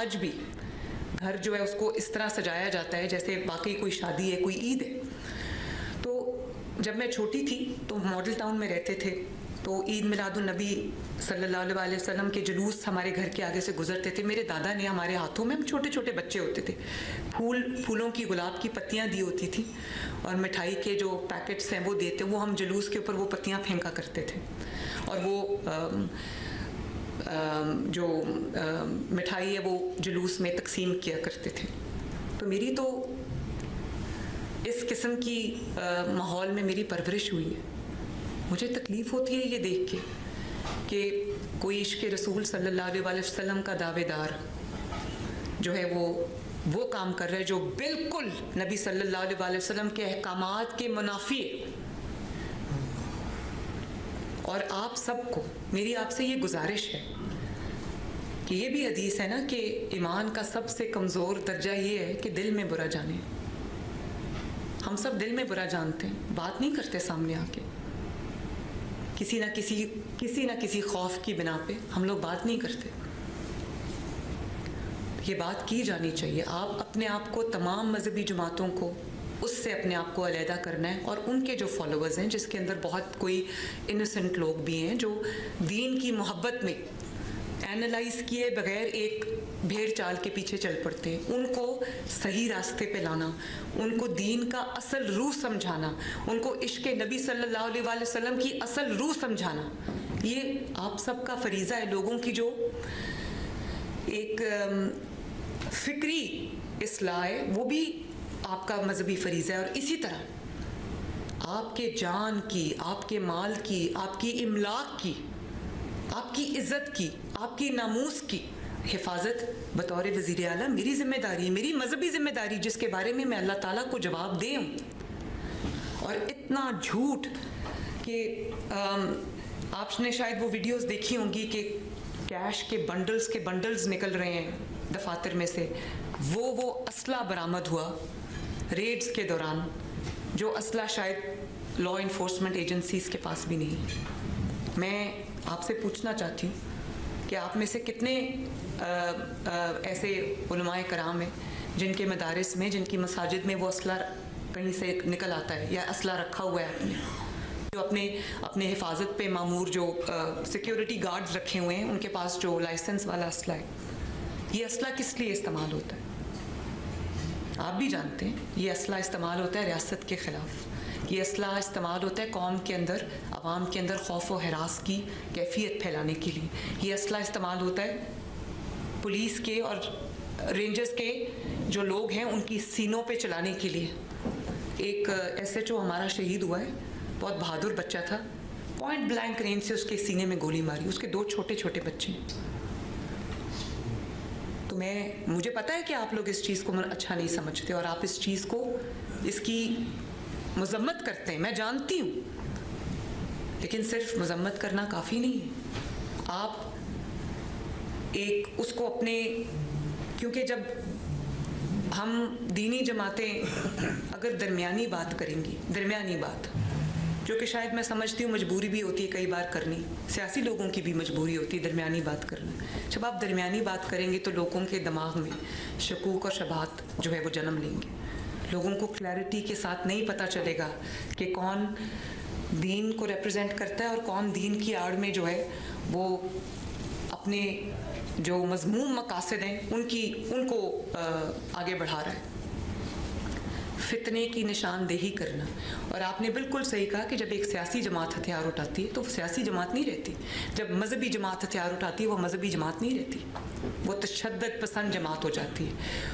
آج بھی گھر جو ہے اس کو اس طرح سجایا جاتا ہے جیسے باقی کوئی شادی ہے، کوئی عید ہے. تو جب میں چھوٹی تھی تو ماڈل ٹاؤن میں رہتے تھے، تو عید میلاد النبی صلی اللہ علیہ وسلم کے جلوس ہمارے گھر کے آگے سے گزرتے تھے. میرے دادا نے ہمارے ہاتھوں میں، ہم چھوٹے چھوٹے بچے ہوتے تھے، پھولوں کی گلاب کی پتیاں دی ہوتی تھیں اور مٹھائی کے جو پیکٹس ہیں وہ دیتے، وہ ہم جلوس کے اوپر وہ پتیاں پھینکا کرتے تھے اور وہ جو مٹھائی ہے وہ جلوس میں تقسیم کیا کرتے تھے. تو میری تو اس قسم کی ماحول میں میری پرورش ہوئی ہے. مجھے تکلیف ہوتی ہے یہ دیکھ کے کہ کوئی عشق رسول صلی اللہ علیہ وسلم کا دعوے دار جو ہے وہ کام کر رہا ہے جو بالکل نبی صلی اللہ علیہ وسلم کے احکامات کے منافی ہے. اور آپ سب کو میری آپ سے یہ گزارش ہے کہ یہ بھی حدیث ہے نا کہ ایمان کا سب سے کمزور درجہ یہ ہے کہ دل میں برا جانے. ہم سب دل میں برا جانتے ہیں، بات نہیں کرتے سامنے آ کے، کسی نہ کسی خوف کی بنا پہ ہم لوگ بات نہیں کرتے. یہ بات کی جانی چاہیے. آپ اپنے آپ کو تمام مذہبی جماعتوں کو اس سے اپنے آپ کو علیحدہ کرنا ہے، اور ان کے جو فالوورز ہیں جس کے اندر بہت کوئی انوسنٹ لوگ بھی ہیں جو دین کی محبت میں اینالائز کیے بغیر ایک بھیڑ چال کے پیچھے چل پڑتے ہیں، ان کو صحیح راستے پہ لانا، ان کو دین کا اصل روح سمجھانا، ان کو عشق نبی صلی اللہ علیہ وسلم کی اصل روح سمجھانا، یہ آپ سب کا فریضہ ہے. لوگوں کی جو ایک فکری اصلاح ہے وہ بھی آپ کا مذہبی فریضہ ہے. اور اسی طرح آپ کے جان کی، آپ کے مال کی، آپ کی املاک کی، آپ کی عزت کی، آپ کی ناموس کی حفاظت بطور وزیر اعلیٰ میری ذمہ داری ہے، میری مذہبی ذمہ داری، جس کے بارے میں اللہ تعالیٰ کو جواب دے ہوں. اور اتنا جھوٹ کہ آپ نے شاید وہ ویڈیوز دیکھی ہوں گی کہ کیش کے بنڈلز نکل رہے ہیں دفاتر میں سے. وہ اسلحہ برآمد ہوا ریڈز کے دوران، جو اسلحہ شاید لا انفورسمنٹ ایجنسیز کے پاس بھی نہیں. میں آپ سے پوچھنا چاہتی ہوں کہ آپ میں سے کتنے ایسے علماء کرام ہیں جن کے مدارس میں، جن کی مساجد میں وہ اسلحہ کہیں سے نکل آتا ہے یا اسلحہ رکھا ہوا ہے جو اپنے حفاظت پہ معمور جو سیکیورٹی گارڈز رکھے ہوئے ہیں ان کے پاس جو لائسنس والا اسلحہ ہے. یہ اسلحہ کس لیے استعمال ہوتا ہے؟ آپ بھی جانتے ہیں یہ اسلحہ استعمال ہوتا ہے ریاست کے خلاف. یہ اسلحہ استعمال ہوتا ہے قوم کے اندر، عوام کے اندر خوف و ہراس کی کیفیت پھیلانے کے لیے. یہ اسلحہ استعمال ہوتا ہے پولیس کے اور رینجرز کے جو لوگ ہیں ان کی سینوں پہ چلانے کے لیے. ایک ایس ایچ او ہمارا شہید ہوا ہے، بہت بہادر بچہ تھا، پوائنٹ بلینک رینج سے اس کے سینے میں گولی ماری، اس کے 2 چھوٹے چھوٹے بچے. تو مجھے پتا ہے کہ آپ لوگ اس چیز کو اچھا نہیں سمجھتے اور آپ اس چیز کو، اس کی مذمت کرتے ہیں، میں جانتی ہوں، لیکن صرف مذمت کرنا کافی نہیں ہے. آپ ایک اس کو اپنے، کیونکہ جب ہم دینی جماعتیں اگر درمیانی بات کریں گی، درمیانی بات جو کہ شاید میں سمجھتی ہوں مجبوری بھی ہوتی ہے کئی بار کرنی، سیاسی لوگوں کی بھی مجبوری ہوتی ہے درمیانی بات کرنا. جب آپ درمیانی بات کریں گے تو لوگوں کے دماغ میں شکوک اور شبہات جو ہے وہ جنم لیں گے. لوگوں کو کلیئرٹی کے ساتھ نہیں پتہ چلے گا کہ کون دین کو ریپرزینٹ کرتا ہے اور کون دین کی آڑ میں جو ہے وہ اپنے جو مذموم مقاصد ہیں ان کو آگے بڑھا رہا ہے. فتنے کی نشاندہی کرنا. اور آپ نے بالکل صحیح کہا کہ جب ایک سیاسی جماعت ہتھیار اٹھاتی ہے تو وہ سیاسی جماعت نہیں رہتی. جب مذہبی جماعت ہتھیار اٹھاتی ہے وہ مذہبی جماعت نہیں رہتی، وہ تشدد پسند جماعت ہو جاتی ہے.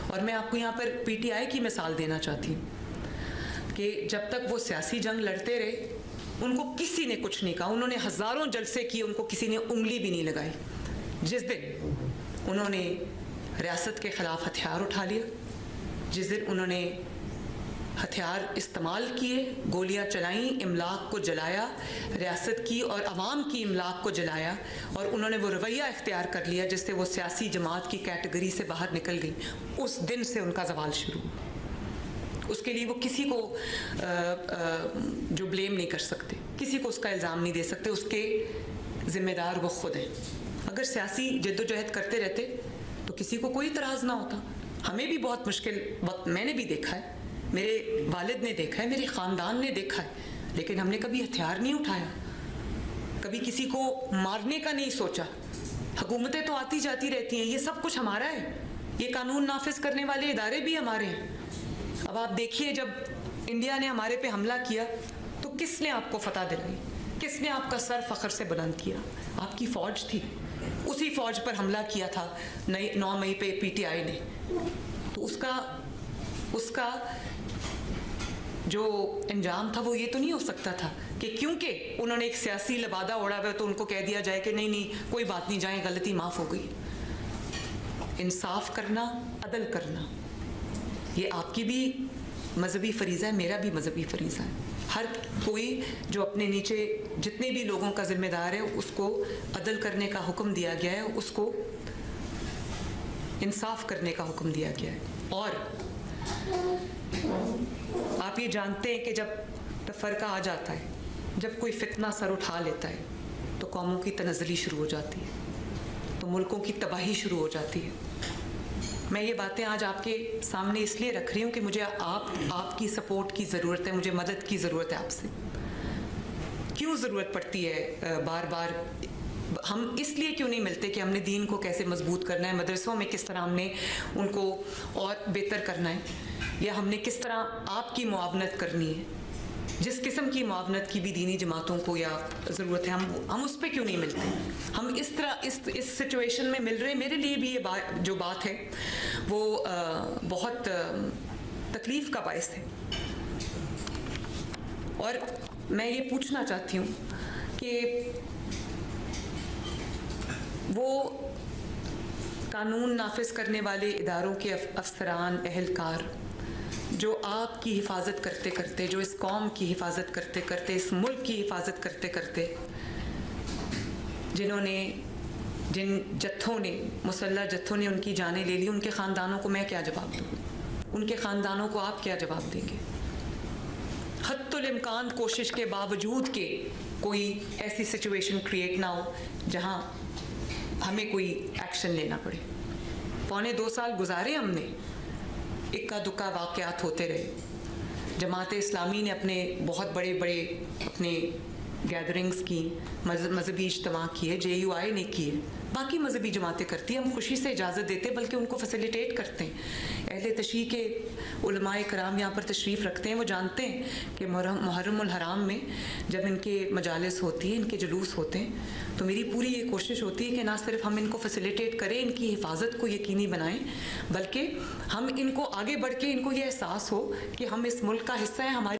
اور میں آپ کو یہاں پر پی ٹی آئی کی مثال دینا چاہتی ہوں کہ جب تک وہ سیاسی جنگ لڑتے رہے ان کو کسی نے کچھ نہیں کہا، انہوں نے ہزاروں جلسے کیے، ان کو کسی نے انگلی بھی نہیں لگائی. جس دن انہوں نے ریاست کے خلاف ہتھیار اٹھا لیا، جس دن انہوں نے ہتھیار استعمال کیے، گولیاں چلائیں، املاک کو جلایا، ریاست کی اور عوام کی املاک کو جلایا، اور انہوں نے وہ رویہ اختیار کر لیا جس سے وہ سیاسی جماعت کی کیٹیگری سے باہر نکل گئی، اس دن سے ان کا زوال شروع. اس کے لیے وہ کسی کو جو بلیم نہیں کر سکتے، کسی کو اس کا الزام نہیں دے سکتے، اس کے ذمہ دار وہ خود ہیں. اگر سیاسی جد و جہد کرتے رہتے تو کسی کو کوئی اعتراض نہ ہوتا. ہمیں بھی بہت مشکل وقت میں نے بھی دیکھا ہے, میرے والد نے دیکھا ہے, میرے خاندان نے دیکھا ہے, لیکن ہم نے کبھی ہتھیار نہیں اٹھایا, کبھی کسی کو مارنے کا نہیں سوچا. حکومتیں تو آتی جاتی رہتی ہیں, یہ سب کچھ ہمارا ہے, یہ قانون نافذ کرنے والے ادارے بھی ہمارے ہیں. اب آپ دیکھیے جب انڈیا نے ہمارے پہ حملہ کیا تو کس نے آپ کو فتح دلائی, کس نے آپ کا سر فخر سے بلند کیا؟ آپ کی فوج تھی. اسی فوج پر حملہ کیا تھا 9 مئی پہ پی ٹی آئی نے. تو اس کا جو انجام تھا وہ یہ تو نہیں ہو سکتا تھا کہ کیونکہ انہوں نے ایک سیاسی لبادہ اوڑا ہوا تو ان کو کہہ دیا جائے کہ نہیں کوئی بات نہیں, جائیں, غلطی معاف ہو گئی. انصاف کرنا, عدل کرنا, یہ آپ کی بھی مذہبی فریضہ ہے, میرا بھی مذہبی فریضہ ہے. ہر کوئی جو اپنے نیچے جتنے بھی لوگوں کا ذمہ دار ہے اس کو عدل کرنے کا حکم دیا گیا ہے, اس کو انصاف کرنے کا حکم دیا گیا ہے. اور آپ یہ جانتے ہیں کہ جب تفرقہ آ جاتا ہے, جب کوئی فتنہ سر اٹھا لیتا ہے تو قوموں کی تنزلی شروع ہو جاتی ہے, تو ملکوں کی تباہی شروع ہو جاتی ہے. میں یہ باتیں آج آپ کے سامنے اس لیے رکھ رہی ہوں کہ مجھے آپ کی سپورٹ کی ضرورت ہے, مجھے مدد کی ضرورت ہے آپ سے. کیوں ضرورت پڑتی ہے بار بار؟ ہم اس لیے کیوں نہیں ملتے کہ ہم نے دین کو کیسے مضبوط کرنا ہے, مدرسوں میں کس طرح ہم نے ان کو اور بہتر کرنا ہے, یا ہم نے کس طرح آپ کی معاونت کرنی ہے. جس قسم کی معاونت کی بھی دینی جماعتوں کو یا ضرورت ہے, ہم اس پہ کیوں نہیں ملتے؟ ہم اس طرح اس سچویشن میں مل رہے ہیں. میرے لیے بھی یہ جو بات ہے وہ بہت تکلیف کا باعث ہے. اور میں یہ پوچھنا چاہتی ہوں کہ وہ قانون نافذ کرنے والے اداروں کے افسران, اہلکار جو آپ کی حفاظت کرتے کرتے, جو اس قوم کی حفاظت کرتے کرتے, اس ملک کی حفاظت کرتے کرتے, جن جتھوں نے, مسلح جتھوں نے ان کی جانیں لے لی, ان کے خاندانوں کو میں کیا جواب دوں؟ ان کے خاندانوں کو آپ کیا جواب دیں گے؟ حتی الامکان کوشش کے باوجود کہ کوئی ایسی سچویشن کریٹ نہ ہو جہاں ہمیں کوئی ایکشن لینا پڑے. 2.25 سال گزارے ہم نے, اکا دکا واقعات ہوتے رہے. جماعت اسلامی نے اپنے بہت بڑے اپنے گیدرنگز کی, مذہبی اجتماع کیے, JUI نے کیے, باقی مذہبی جماعتیں کرتی ہیں. ہم خوشی سے اجازت دیتے بلکہ ان کو فیسیلیٹیٹ کرتے ہیں. اہل تشیع کے علماء کرام یہاں پر تشریف رکھتے ہیں, وہ جانتے ہیں کہ محرم الحرام میں جب ان کے مجالس ہوتی ہیں, ان کے جلوس ہوتے ہیں, تو میری پوری یہ کوشش ہوتی ہے کہ نہ صرف ہم ان کو فیسیلیٹیٹ کریں, ان کی حفاظت کو یقینی بنائیں, بلکہ ہم ان کو آگے بڑھ کے ان کو یہ احساس ہو کہ ہم اس ملک کا حصہ ہیں, ہماری